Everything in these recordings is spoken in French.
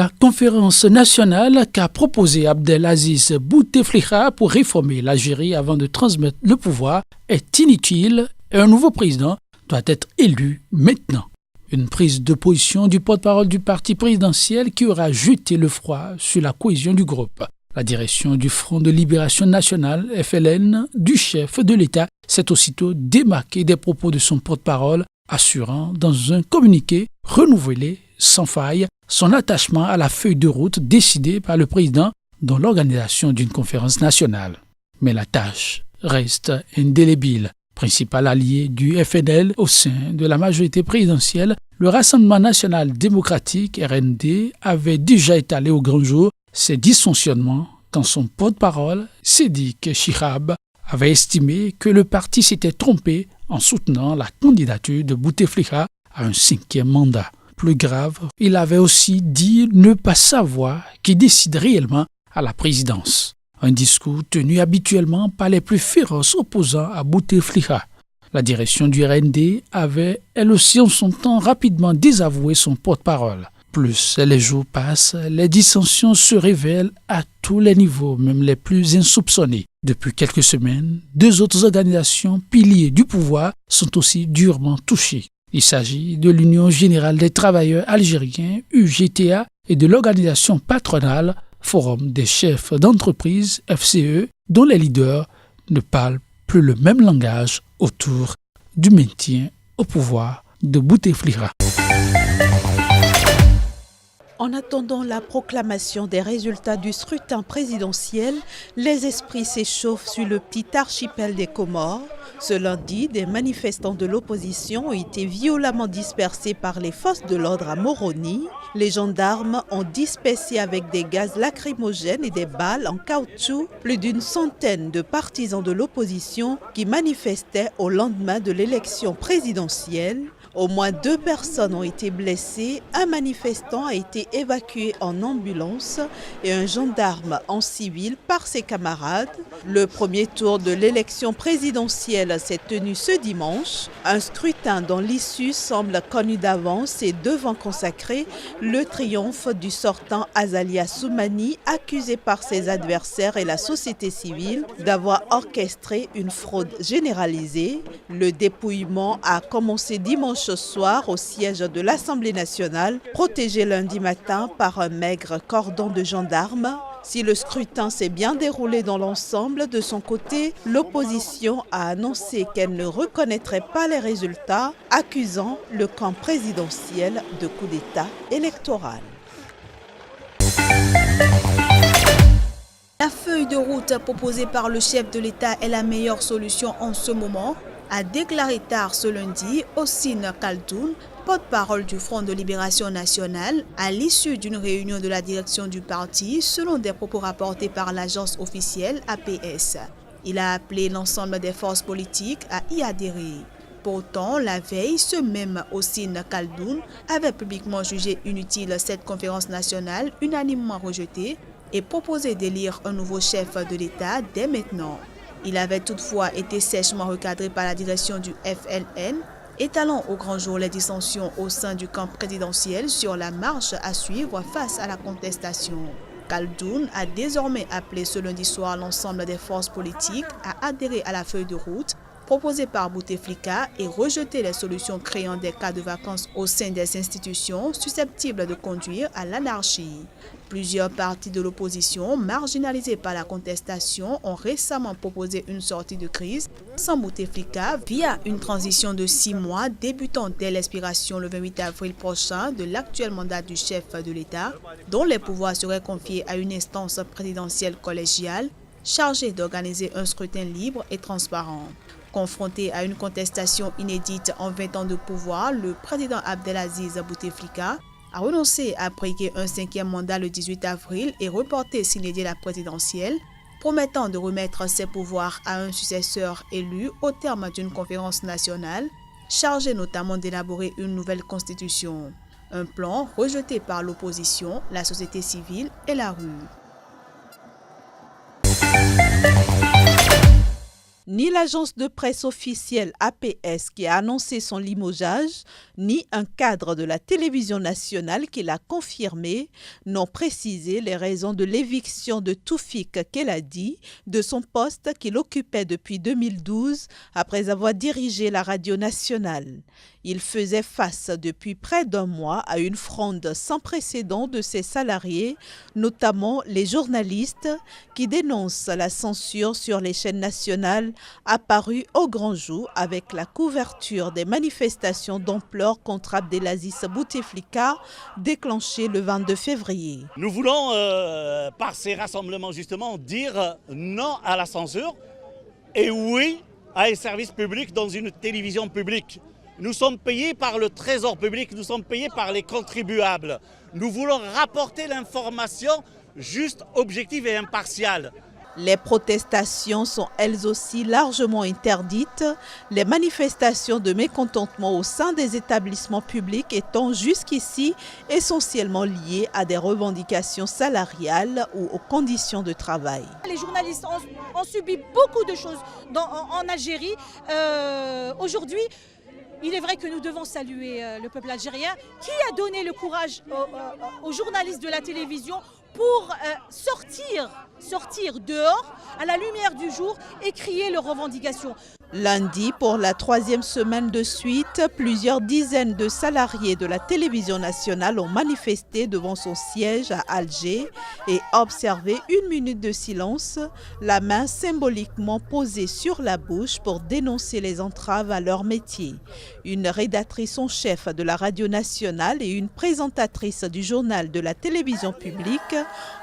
La conférence nationale qu'a proposée Abdelaziz Bouteflika pour réformer l'Algérie avant de transmettre le pouvoir est inutile et un nouveau président doit être élu maintenant. Une prise de position du porte-parole du parti présidentiel qui aura jeté le froid sur la cohésion du groupe. La direction du Front de Libération Nationale, FLN, du chef de l'État s'est aussitôt démarquée des propos de son porte-parole, assurant dans un communiqué renouvelé sans faille son attachement à la feuille de route décidée par le président dans l'organisation d'une conférence nationale. Mais la tâche reste indélébile. Principal allié du FNL au sein de la majorité présidentielle, le Rassemblement national démocratique RND avait déjà étalé au grand jour ses dysfonctionnements quand son porte-parole, Sédik Chihab, avait estimé que le parti s'était trompé en soutenant la candidature de Bouteflika à un 5e mandat. Plus grave, il avait aussi dit ne pas savoir qui décide réellement à la présidence. Un discours tenu habituellement par les plus féroces opposants à Bouteflika. La direction du RND avait, elle aussi en son temps, rapidement désavoué son porte-parole. Plus les jours passent, les dissensions se révèlent à tous les niveaux, même les plus insoupçonnés. Depuis quelques semaines, 2 autres organisations piliers du pouvoir sont aussi durement touchées. Il s'agit de l'Union générale des travailleurs algériens, UGTA, et de l'organisation patronale Forum des chefs d'entreprise, FCE, dont les leaders ne parlent plus le même langage autour du maintien au pouvoir de Bouteflika. En attendant la proclamation des résultats du scrutin présidentiel, les esprits s'échauffent sur le petit archipel des Comores. Ce lundi, des manifestants de l'opposition ont été violemment dispersés par les forces de l'ordre à Moroni. Les gendarmes ont dispersé avec des gaz lacrymogènes et des balles en caoutchouc plus d'une centaine de partisans de l'opposition qui manifestaient au lendemain de l'élection présidentielle. Au moins 2 personnes ont été blessées, un manifestant a été évacué en ambulance et un gendarme en civil par ses camarades. Le premier tour de l'élection présidentielle s'est tenu ce dimanche. Un scrutin dont l'issue semble connue d'avance et devant consacrer le triomphe du sortant Azalia Soumani, accusé par ses adversaires et la société civile d'avoir orchestré une fraude généralisée. Le dépouillement a commencé dimanche soir au siège de l'Assemblée nationale, protégé lundi matin par un maigre cordon de gendarmes. Si le scrutin s'est bien déroulé dans l'ensemble, de son côté, l'opposition a annoncé qu'elle ne reconnaîtrait pas les résultats, accusant le camp présidentiel de coup d'État électoral. La feuille de route proposée par le chef de l'État est la meilleure solution en ce moment, a déclaré tard ce lundi Hossein Khaldoun, porte-parole du Front de Libération Nationale, à l'issue d'une réunion de la direction du parti, selon des propos rapportés par l'agence officielle APS. Il a appelé l'ensemble des forces politiques à y adhérer. Pourtant, la veille, ce même Hossein Khaldoun avait publiquement jugé inutile cette conférence nationale unanimement rejetée et proposé d'élire un nouveau chef de l'État dès maintenant. Il avait toutefois été sèchement recadré par la direction du FLN, étalant au grand jour les dissensions au sein du camp présidentiel sur la marche à suivre face à la contestation. Khaldoun a désormais appelé ce lundi soir l'ensemble des forces politiques à adhérer à la feuille de route proposée par Bouteflika et rejeter les solutions créant des cas de vacances au sein des institutions susceptibles de conduire à l'anarchie. Plusieurs partis de l'opposition, marginalisés par la contestation, ont récemment proposé une sortie de crise sans Bouteflika via une transition de 6 mois débutant dès l'expiration le 28 avril prochain de l'actuel mandat du chef de l'État, dont les pouvoirs seraient confiés à une instance présidentielle collégiale chargée d'organiser un scrutin libre et transparent. Confronté à une contestation inédite en 20 ans de pouvoir, le président Abdelaziz Bouteflika a renoncé à briguer un 5e mandat le 18 avril et reporté s'inédier la présidentielle, promettant de remettre ses pouvoirs à un successeur élu au terme d'une conférence nationale, chargée notamment d'élaborer une nouvelle constitution. Un plan rejeté par l'opposition, la société civile et la rue. Ni l'agence de presse officielle APS qui a annoncé son limogeage, ni un cadre de la télévision nationale qui l'a confirmé n'ont précisé les raisons de l'éviction de Toufik Keladi de son poste qu'il occupait depuis 2012 après avoir dirigé la radio nationale. Il faisait face depuis près d'un mois à une fronde sans précédent de ses salariés, notamment les journalistes qui dénoncent la censure sur les chaînes nationales apparue au grand jour avec la couverture des manifestations d'ampleur contre Abdelaziz Bouteflika déclenchées le 22 février. Nous voulons, par ces rassemblements justement, dire non à la censure et oui à un service public dans une télévision publique. Nous sommes payés par le trésor public, nous sommes payés par les contribuables. Nous voulons rapporter l'information juste, objective et impartiale. Les protestations sont elles aussi largement interdites, les manifestations de mécontentement au sein des établissements publics étant jusqu'ici essentiellement liées à des revendications salariales ou aux conditions de travail. Les journalistes ont subi beaucoup de choses en Algérie. Aujourd'hui, il est vrai que nous devons saluer le peuple algérien qui a donné le courage aux journalistes de la télévision pour sortir dehors à la lumière du jour et crier leurs revendications. Lundi, pour la 3e semaine de suite, plusieurs dizaines de salariés de la télévision nationale ont manifesté devant son siège à Alger et observé 1 minute de silence, la main symboliquement posée sur la bouche pour dénoncer les entraves à leur métier. Une rédactrice en chef de la radio nationale et une présentatrice du journal de la télévision publique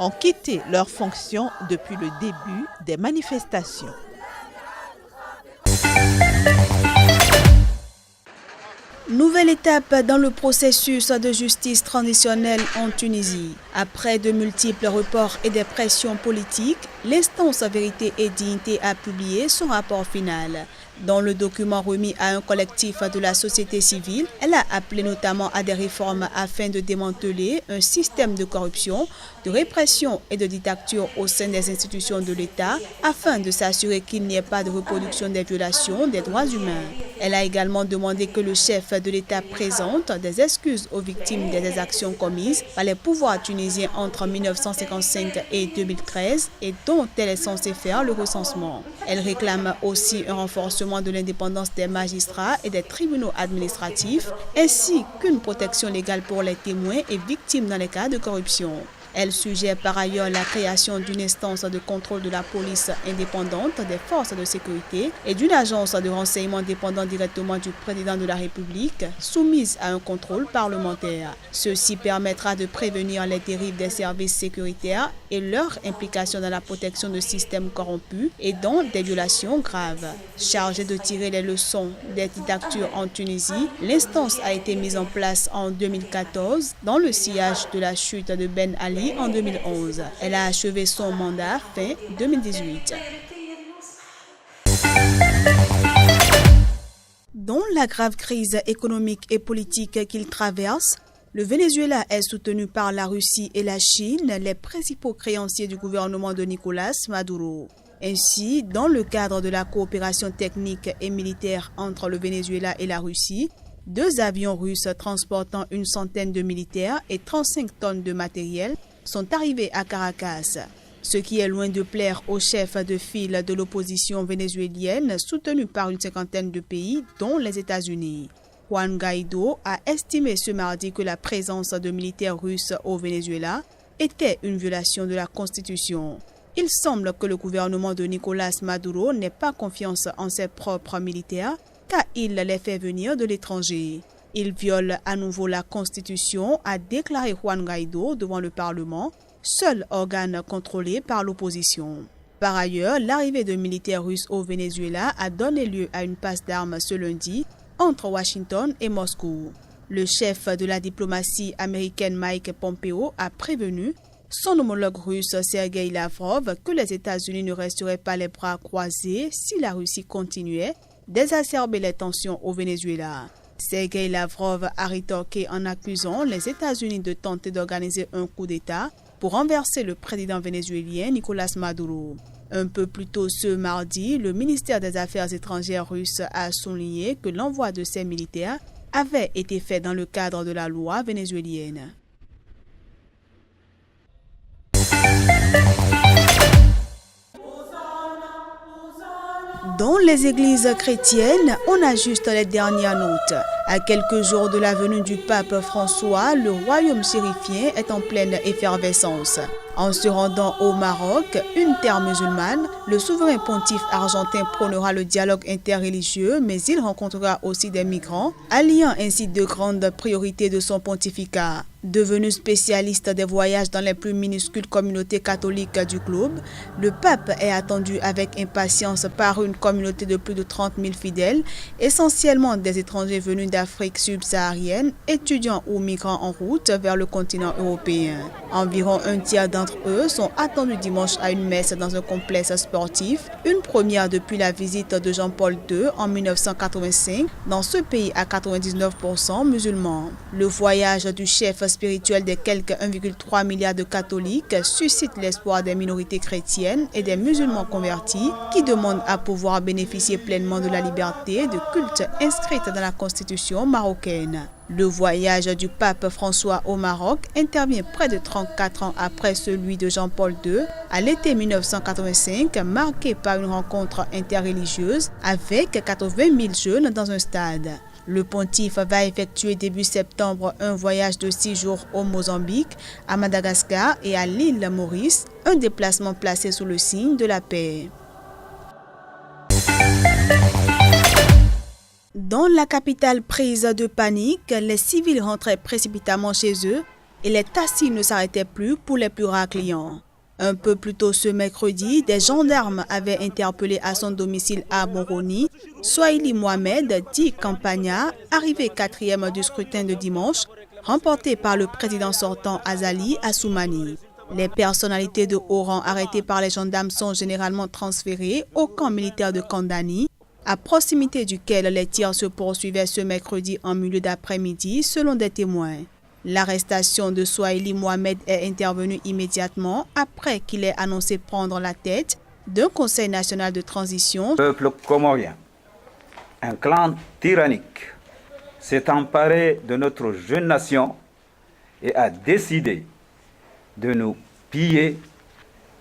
ont quitté leurs fonctions depuis le début des manifestations. Nouvelle étape dans le processus de justice transitionnelle en Tunisie. Après de multiples reports et des pressions politiques, l'instance Vérité et Dignité a publié son rapport final. Dans le document remis à un collectif de la société civile, elle a appelé notamment à des réformes afin de démanteler un système de corruption, de répression et de dictature au sein des institutions de l'État afin de s'assurer qu'il n'y ait pas de reproduction des violations des droits humains. Elle a également demandé que le chef de l'État présente des excuses aux victimes des exactions commises par les pouvoirs tunisiens entre 1955 et 2013 et dont elle est censée faire le recensement. Elle réclame aussi un renforcement de l'indépendance des magistrats et des tribunaux administratifs, ainsi qu'une protection légale pour les témoins et victimes dans les cas de corruption. Elle suggère par ailleurs la création d'une instance de contrôle de la police indépendante des forces de sécurité et d'une agence de renseignement dépendant directement du président de la République, soumise à un contrôle parlementaire. Ceci permettra de prévenir les dérives des services sécuritaires et leur implication dans la protection de systèmes corrompus et dans des violations graves. Chargée de tirer les leçons des dictatures en Tunisie, l'instance a été mise en place en 2014 dans le sillage de la chute de Ben Ali en 2011. Elle a achevé son mandat fin 2018. Dans la grave crise économique et politique qu'il traverse, le Venezuela est soutenu par la Russie et la Chine, les principaux créanciers du gouvernement de Nicolás Maduro. Ainsi, dans le cadre de la coopération technique et militaire entre le Venezuela et la Russie, 2 avions russes transportant une centaine de militaires et 35 tonnes de matériel sont arrivés à Caracas, ce qui est loin de plaire au chef de file de l'opposition vénézuélienne soutenu par une 50aine de pays, dont les États-Unis. Juan Guaidó a estimé ce mardi que la présence de militaires russes au Venezuela était une violation de la Constitution. Il semble que le gouvernement de Nicolás Maduro n'ait pas confiance en ses propres militaires car il les fait venir de l'étranger. Il viole à nouveau la Constitution, a déclaré Juan Guaidó devant le Parlement, seul organe contrôlé par l'opposition. Par ailleurs, l'arrivée de militaires russes au Venezuela a donné lieu à une passe d'armes ce lundi entre Washington et Moscou. Le chef de la diplomatie américaine Mike Pompeo a prévenu son homologue russe Sergei Lavrov que les États-Unis ne resteraient pas les bras croisés si la Russie continuait d'exacerber les tensions au Venezuela. Sergei Lavrov a rétorqué en accusant les États-Unis de tenter d'organiser un coup d'État pour renverser le président vénézuélien Nicolás Maduro. Un peu plus tôt ce mardi, le ministère des Affaires étrangères russe a souligné que l'envoi de ces militaires avait été fait dans le cadre de la loi vénézuélienne. Dans les églises chrétiennes, on ajuste les dernières notes. À quelques jours de la venue du pape François, le royaume chérifien est en pleine effervescence. En se rendant au Maroc, une terre musulmane, le souverain pontife argentin prônera le dialogue interreligieux, mais il rencontrera aussi des migrants, alliant ainsi de grandes priorités de son pontificat. Devenu spécialiste des voyages dans les plus minuscules communautés catholiques du globe, le pape est attendu avec impatience par une communauté de plus de 30 000 fidèles, essentiellement des étrangers venus d'Afrique subsaharienne, étudiants ou migrants en route vers le continent européen. Environ un tiers d'entre eux sont attendus dimanche à une messe dans un complexe sportif, une première depuis la visite de Jean-Paul II en 1985 dans ce pays à 99% musulmans. Le voyage du chef spirituel des quelques 1,3 milliard de catholiques suscite l'espoir des minorités chrétiennes et des musulmans convertis qui demandent à pouvoir bénéficier pleinement de la liberté de culte inscrite dans la constitution marocaine. Le voyage du pape François au Maroc intervient près de 34 ans après celui de Jean-Paul II, à l'été 1985, marqué par une rencontre interreligieuse avec 80 000 jeunes dans un stade. Le pontife va effectuer début septembre un voyage de 6 jours au Mozambique, à Madagascar et à l'île Maurice, un déplacement placé sous le signe de la paix. Dans la capitale prise de panique, les civils rentraient précipitamment chez eux et les taxis ne s'arrêtaient plus pour les plus rares clients. Un peu plus tôt ce mercredi, des gendarmes avaient interpellé à son domicile à Moroni Souaili Mohamed, dit Campagna, arrivé 4e du scrutin de dimanche, remporté par le président sortant Azali Assoumani. Les personnalités de haut rang arrêtées par les gendarmes sont généralement transférées au camp militaire de Kandani, à proximité duquel les tirs se poursuivaient ce mercredi en milieu d'après-midi, selon des témoins. L'arrestation de Souaili Mohamed est intervenue immédiatement après qu'il ait annoncé prendre la tête d'un conseil national de transition. Le peuple comorien, un clan tyrannique, s'est emparé de notre jeune nation et a décidé de nous piller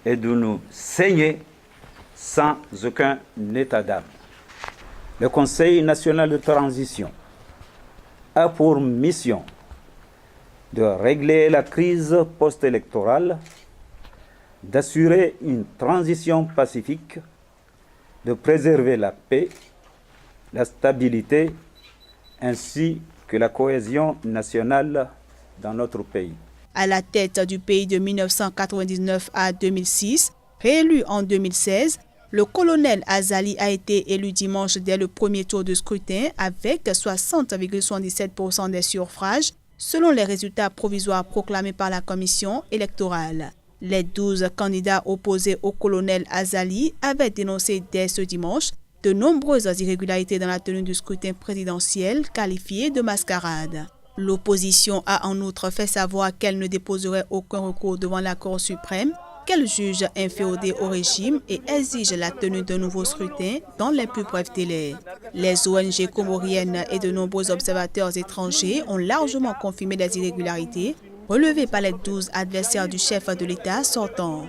et de nous saigner sans aucun état d'âme. Le Conseil national de transition a pour mission de régler la crise post-électorale, d'assurer une transition pacifique, de préserver la paix, la stabilité ainsi que la cohésion nationale dans notre pays. À la tête du pays de 1999 à 2006, réélu en 2016, le colonel Azali a été élu dimanche dès le premier tour de scrutin avec 60,77% des suffrages, selon les résultats provisoires proclamés par la commission électorale. Les 12 candidats opposés au colonel Azali avaient dénoncé dès ce dimanche de nombreuses irrégularités dans la tenue du scrutin présidentiel qualifié de mascarade. L'opposition a en outre fait savoir qu'elle ne déposerait aucun recours devant la Cour suprême, qu'elle juge inféodée au régime et exige la tenue d'un nouveau scrutin dans les plus brefs délais. Les ONG comoriennes et de nombreux observateurs étrangers ont largement confirmé les irrégularités relevées par les 12 adversaires du chef de l'État sortant.